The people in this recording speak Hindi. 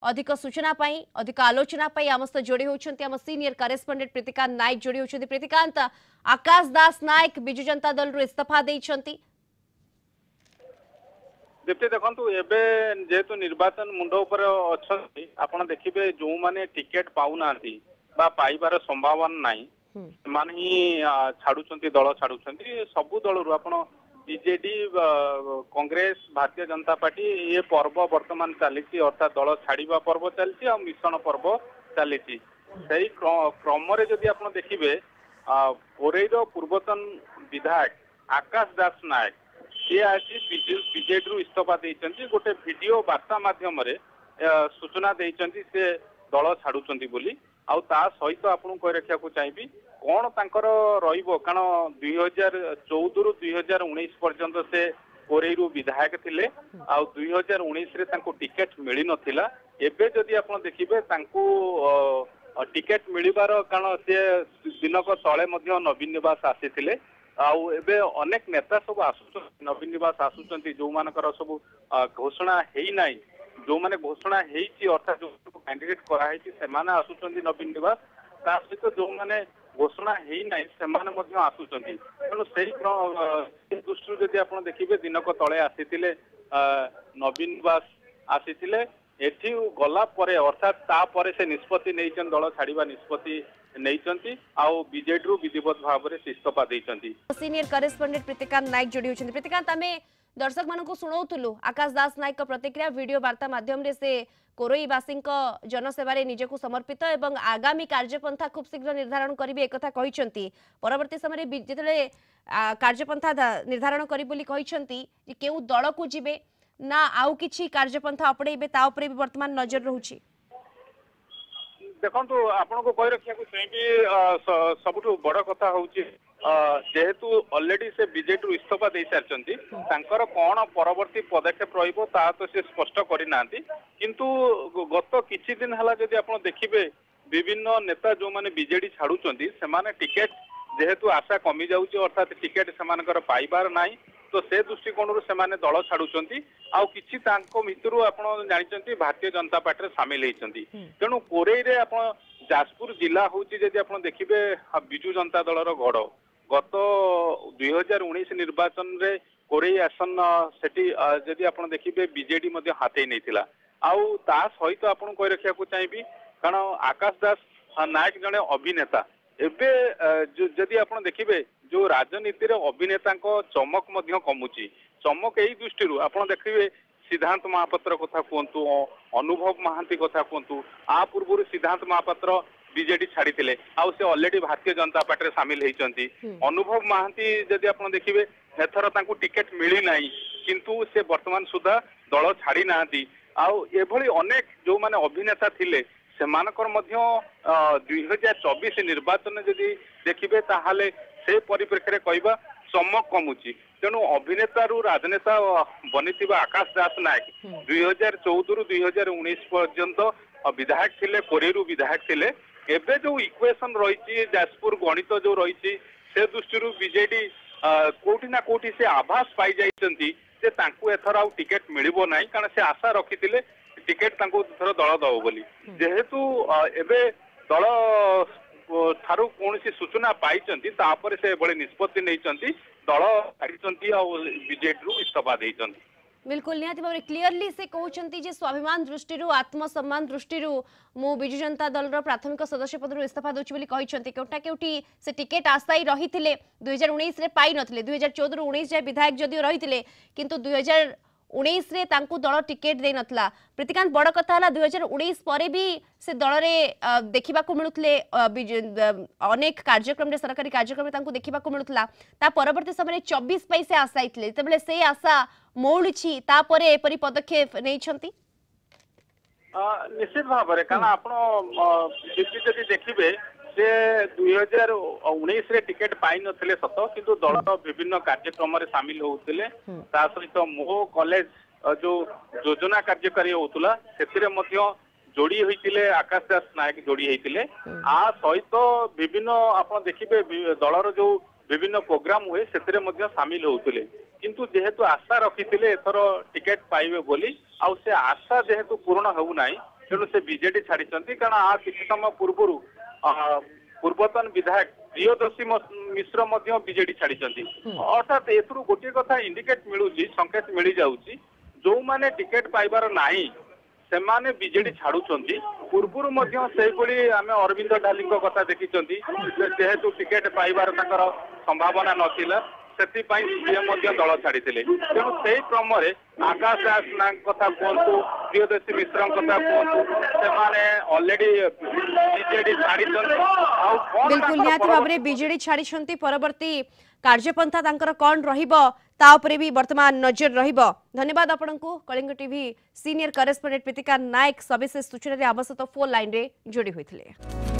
अधिक सूचना पाई अधिक आलोचना पाई आम सहित जोड़ी होती आम सीनियर करेस्पॉन्डेंट प्रीतिकांत नायक जोड़ी होती। प्रीतिकांत, आकाश दास नायक बिजु जनता दल रु इस्तीफा देइछंती। दीप्ति देखु एवं जेहेतु निर्वाचन मुंड उपर अच्छा आप देखिए जो मैंने टिकेट पाऊना पाइबार संभावना नाई मान ही छाड़ुंट दल छाड़ुंट सबू दल रु आप बीजेडी कांग्रेस भारतीय जनता पार्टी ये पर्व वर्तमान चली अर्थात दल छाड़ा पर्व चलती मिशन पर्व चली क्रम जदि आप देखिए कोरेर पूर्वतन विधायक आकाश दास नायक सी आज बीजेडी रु इस्तीफा देइछंती। गोटे वीडियो वार्ता माध्यम सूचना देइछंती से दल छाड़ुंट बोली आउ ता सहित आपन कह रखा को चाहिए कौन तांकर रहिबो कारण 2014 रु 2019 पर्यंत से कोरेरु विधायक थिले आ 2019 रे तांको टिकेट मिली नथिला। एबे जदि आपन देखिबे तांको टिकेट मिलिबार कारण से दिनक तळे मध्य नवीन निवास आसीथिले आउ एबे अनेक नेता सब आसु नवीन निवास आसुचंती जो मानकर सब घोषणा हेई नाही जो माने घोषणा हेई अर्थात जो कैंडिडेट कराई से माने आसुचंती नवीन निवास ता सहित जो माने घोषणा हेई नाही से माने मध्य आसुचंती तेणु सेही दृष्टि जदि आप देखिए दिनक तळे आसीथिले नवीन निवास आसीथिले एठी गला परे अर्थात ता परे से निष्पत्ति नैचन दल छाड़िबा निष्पत्ति नैचंती आउ बीजेडी रु विधिवत भाव में इस्तीफा देइचंती। सीनियर करेस्पॉन्डेंट प्रीतिकांत नायक जोड़ी होती। प्रीतिकांत, आमे दर्शक मानक शुणाऊलु आकाश दास नायक प्रतिक्रिया वीडियो वार्ता माध्यम से कोरोईवासी जनसेवारे निजक समर्पित एवं आगामी कार्यपंथा खूब शीघ्र निर्धारण करेंगे एक कहते परवर्ती समय जिते कार्यपंथा निर्धारण करी केउ दल को जीवे ना आउ किछि कार्यपंथा अपड़ेबे ता उपरे भी वर्तमान नजर रहउछि। देखो आपन को कह रखा चाहिए सबुठ बड़ कथा हूँ जेहेतु ऑलरेडी से बीजेडी इस्तीफा दे सारी कौन परवर्ती पदक्षेप रहा तो से स्पष्ट करना किंतु गत किछि दिन है जदि आप देखिए विभिन्न नेता जो मैंने बीजेडी छाड़ुंट से टिकेट जेहेतु आशा कमी जाऊँगी अर्थात टिकेट से पाइबार ना तो से दृष्टिकोण से दल छाड़ुंट आउ किछि तांको भितरु आपण जानिचंती भारतीय जनता पार्टी रे शामिल हेइचंती तेणु कोरेई रे आपण जाजपुर जिला होउची जदि आपण देखिबे बिजु जनता दलर गढ़ गत 2019 निर्वाचन रे कोरेई आसन सेठी जदि आपण देखिबे बीजेडी मध्ये हाते नैथिला आउ ता सहित आपण कह रखा को चाहिए कारण आकाश दास नायक जने अभिनेता एबे जदि आपण देखिबे जो राजनीति रे अभिनेता चमक मध्य कमुची चमक यही दृष्टि आप देखिए सिद्धांत महापात्र कथा कहतु अनुभव महांती कथा कहतु आ पूर्व सिद्धांत महापात्र बीजेडी छाड़ी आउ से ऑलरेडी भारतीय जनता पार्टी रे शामिल होती अनुभव महांती जदि आप देखिए एथर तांको टिकेट मिली नाही किंतु से वर्तमान सुधा दल छाड़ी नांती आउ एभली अनेक जो माने अभिनेता थिले सेमानकर मध्य 2024 निर्वाचन जदि देखिए ताहाले से परिप्रेक्षी रे कहबा चमक कमुची तेणु अभिनेता रु राजनेता बनी आकाश दास नायक 2014 रु 2019 पर्यंत विधायक थिले कोरेरु विधायक थिले एबे जो इक्वेशन रही जाजपुर गणित जो रही से दृष्टि बीजेडी कोठी ना कोठी से आभास पाई जाइछंती जे तांकु एथर आउ टिकेट मिलिबो नाही कारण से आशा रखिथिले टिकेट तांकु थर दल दव बोली जेहेतु एबे दल ठारू कौन सूचना पाई से बड़े निष्पत्ति नहीं दल छाड़ी बीजेडी इस्तीफा देइछंती। बिल्कुल निहाती भाव क्लीयरली से कहते जे स्वाभिमान दृष्टि आत्मसम्मान दृष्टि मु बिजु जनता दल प्राथमिक सदस्य पद इस्तीफा दूची केउटा केउटी से टिकेट आशायी रही 2019 रे पाई नथिले 2014 रु 19 जाय विधायक जदियो रही किंतु 2019 रे तांकु दल टिकेट दे नथला। प्रीतिकांत बड़ कथा है 2019 पर भी से दल रे देखा मिलुले अनेक कार्यक्रम रे सरकारी कार्यक्रम तांकु देखा मिलुला ता परवर्ती समय 24 पैसे आशायी थे तेबले से आशा मौलिछि तापर एपरी पदक्षेप नैछंती निश्चित भाव में कारण आप देखिए से 2019 रे टिकेट पाई नथिले सत किंतु दल विभिन्न कार्यक्रम रे शामिल होउतिले ता सहित मो कॉलेज जो योजना कार्यकारी होतुला सेतिरे मध्य जोड़ी होइतिले आकाश दास नायक जोड़ी होइतिले आ सहित विभिन्न आप देखिबे दलर जो विभिन्न प्रोग्राम हुए सेतिरे मध्य शामिल होउतिले किंतु जेहेतु आशा रखिथिले एथर टिकेट पाइबे बोली आ से आशा जेहेतु पूर्ण होउ नाही तेणु से बीजेडी छाड़ी कारण आ किसी समय पूर्व पूर्वतन विधायक प्रियदर्शी मिश्र बीजेडी छाड़ी अर्थात ए गोटे कथा इंडिकेट मिलूँ संकेत मिल जाऊँगी जो माने टिकेट पाइबार नाही से माने बीजेडी छाड़ुचंती पूर्वरु आम अरविंद ढाली कथा देखी जेहेतु टिकेट पाइबार संभावना नथिला दल छाड़ी तेणु से क्रम आकाश दास कथा कहतु प्रियदर्शी मिश्र कथा कहतु से ऑलरेडी बीजेडी छाड़ी बिल्कुल निहाती भाव में बीजेडी छाड़ी परवर्ती कार्यपंथा तांकर कौन रहिबो ता उपरे भी वर्तमान नजर रहिबो। धन्यवाद आपनकु Kalinga TV senior correspondent Pritika Nayak सविशेष सूचना आम सहित फोन लाइन रे जोड़ी होइथिले।